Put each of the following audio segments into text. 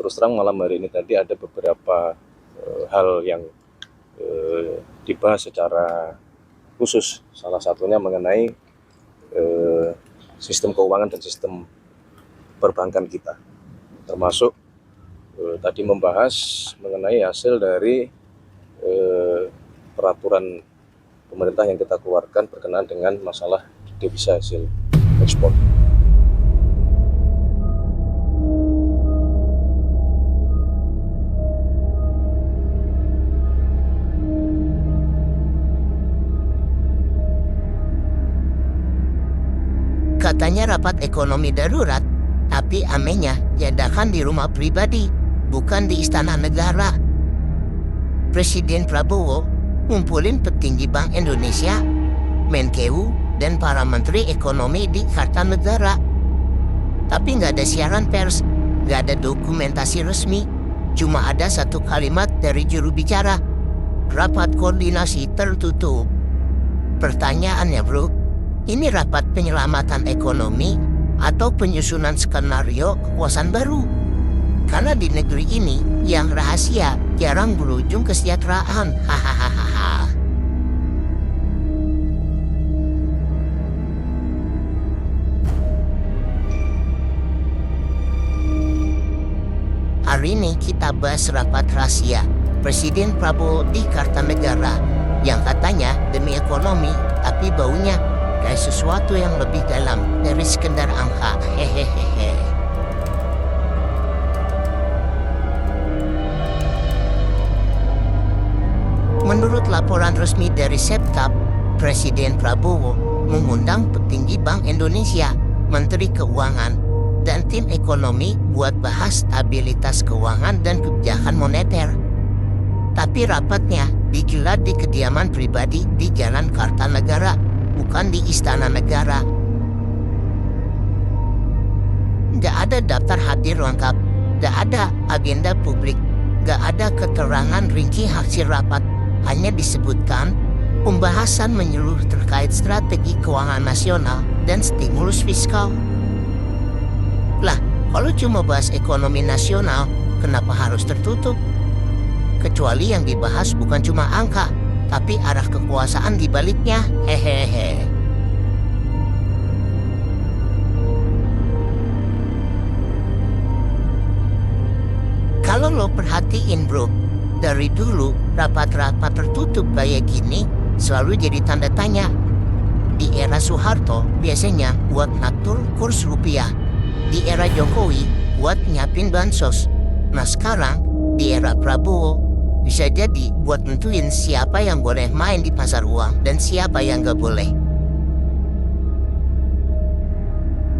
terus terang malam hari ini tadi ada beberapa hal yang dibahas secara khusus, salah satunya mengenai sistem keuangan dan sistem perbankan kita, termasuk tadi membahas mengenai hasil dari peraturan pemerintah yang kita keluarkan berkenaan dengan masalah devisa hasil ekspor. Katanya rapat ekonomi darurat, tapi amenya diadakan di rumah pribadi, bukan di Istana Negara. Presiden Prabowo ngumpulin petinggi Bank Indonesia, Menkeu, dan para menteri ekonomi di Kartanegara. Tapi nggak ada siaran pers, nggak ada dokumentasi resmi, cuma ada satu kalimat dari juru bicara, rapat koordinasi tertutup. Pertanyaannya bro, ini rapat penyelamatan ekonomi atau penyusunan skenario kekuasaan baru? Karena di negeri ini yang rahasia jarang berujung kesejahteraan. Hahaha. Hari ini kita bahas rapat rahasia Presiden Prabowo di Kartanegara yang katanya demi ekonomi, tapi baunya kayak sesuatu yang lebih dalam dari sekedar angka. Hehehe. Menurut laporan resmi dari Septab, Presiden Prabowo mengundang petinggi Bank Indonesia, Menteri Keuangan, dan tim ekonomi buat bahas stabilitas keuangan dan kebijakan moneter. Tapi rapatnya digelar di kediaman pribadi di Jalan Kartanegara, bukan di Istana Negara. Nggak ada daftar hadir lengkap, nggak ada agenda publik, nggak ada keterangan rinci hasil rapat. Hanya disebutkan pembahasan menyeluruh terkait strategi keuangan nasional dan stimulus fiskal. Lah, kalau cuma bahas ekonomi nasional, kenapa harus tertutup? Kecuali yang dibahas bukan cuma angka, tapi arah kekuasaan di baliknya. Hehehe. Kalau lo perhatiin bro, dari dulu rapat-rapat tertutup kayak gini selalu jadi tanda tanya. Di era Soeharto biasanya buat ngatur kurs rupiah. Di era Jokowi buat nyiapin bansos. Nah sekarang di era Prabowo bisa jadi buat nentuin siapa yang boleh main di pasar uang dan siapa yang gak boleh.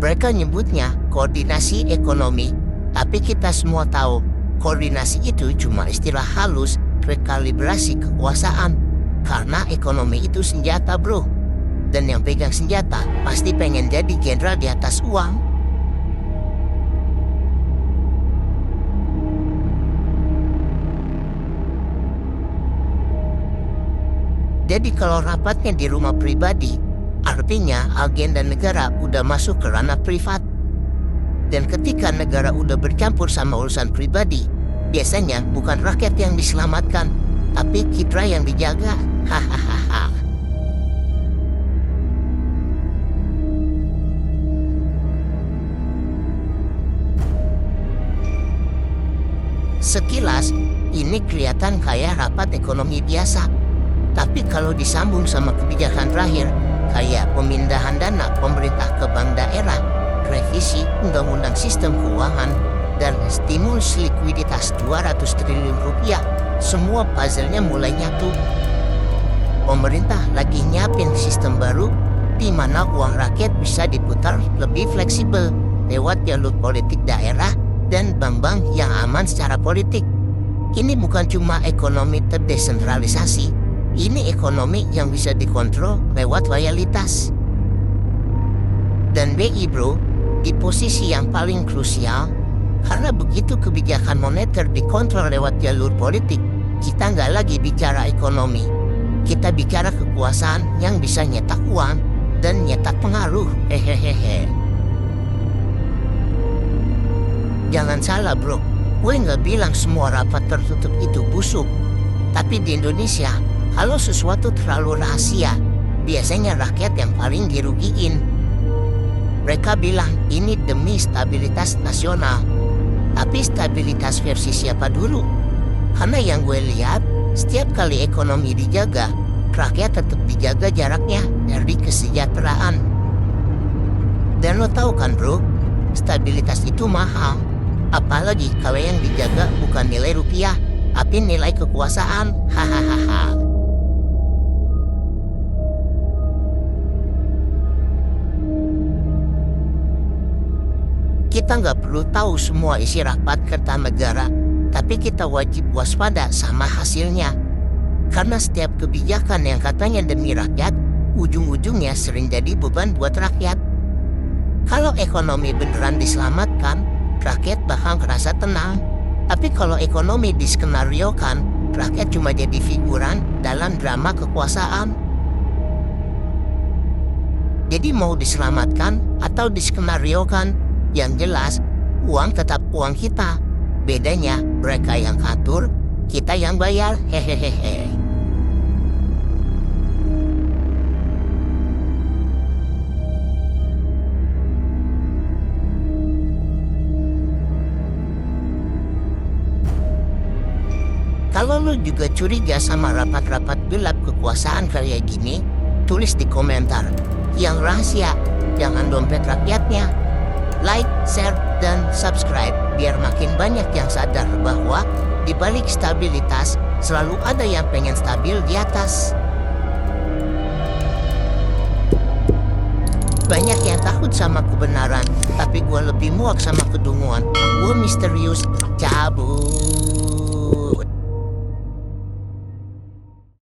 Mereka nyebutnya koordinasi ekonomi, tapi kita semua tahu koordinasi itu cuma istilah halus rekalibrasi kekuasaan. Karena ekonomi itu senjata bro, dan yang pegang senjata pasti pengen jadi jenderal di atas uang. Jadi kalau rapatnya di rumah pribadi, artinya agenda negara udah masuk ke ranah privat. Dan ketika negara udah bercampur sama urusan pribadi, biasanya bukan rakyat yang diselamatkan, tapi citra yang dijaga. Hahaha. Sekilas, ini kelihatan kayak rapat ekonomi biasa. Tapi kalau disambung sama kebijakan terakhir, kayak pemindahan dana pemerintah ke bank daerah, revisi undang-undang sistem keuangan, dan stimulus likuiditas 200 triliun rupiah, semua puzzle-nya mulai nyatu. Pemerintah lagi nyiapin sistem baru di mana uang rakyat bisa diputar lebih fleksibel lewat jalur politik daerah dan bank-bank yang aman secara politik. Ini bukan cuma ekonomi terdesentralisasi, ini ekonomi yang bisa dikontrol lewat loyalitas. Dan BI bro, di posisi yang paling krusial, karena begitu kebijakan moneter dikontrol lewat jalur politik, kita nggak lagi bicara ekonomi. Kita bicara kekuasaan yang bisa nyetak uang dan nyetak pengaruh. Hehehe. Jangan salah bro, Gue nggak bilang semua rapat tertutup itu busuk. Tapi di Indonesia, kalau sesuatu terlalu rahasia, biasanya rakyat yang paling dirugiin. Mereka bilang ini demi stabilitas nasional. Tapi stabilitas versi siapa dulu? Karena yang gue lihat, setiap kali ekonomi dijaga, rakyat tetap dijaga jaraknya dari kesejahteraan. Dan lo tahu kan bro, stabilitas itu mahal. Apalagi kalau yang dijaga bukan nilai rupiah, tapi nilai kekuasaan. Hahaha. Kita nggak perlu tahu semua isi rapat Kertanegara, tapi kita wajib waspada sama hasilnya. Karena setiap kebijakan yang katanya demi rakyat, ujung-ujungnya sering jadi beban buat rakyat. Kalau ekonomi beneran diselamatkan, rakyat bakal ngerasa tenang. Tapi kalau ekonomi diskenariokan, rakyat cuma jadi figuran dalam drama kekuasaan. Jadi mau diselamatkan atau diskenariokan, yang jelas uang tetap uang kita. Bedanya mereka yang atur, kita yang bayar. Hehehehe. Kalau lu juga curiga sama rapat-rapat gelap kekuasaan kayak gini, tulis di komentar. Yang rahasia, jangan dompet rakyatnya. Like, share, dan subscribe biar makin banyak yang sadar bahwa di balik stabilitas selalu ada yang pengen stabil di atas. Banyak yang takut sama kebenaran, tapi gue lebih muak sama kedunguan. Gue misterius, cabut.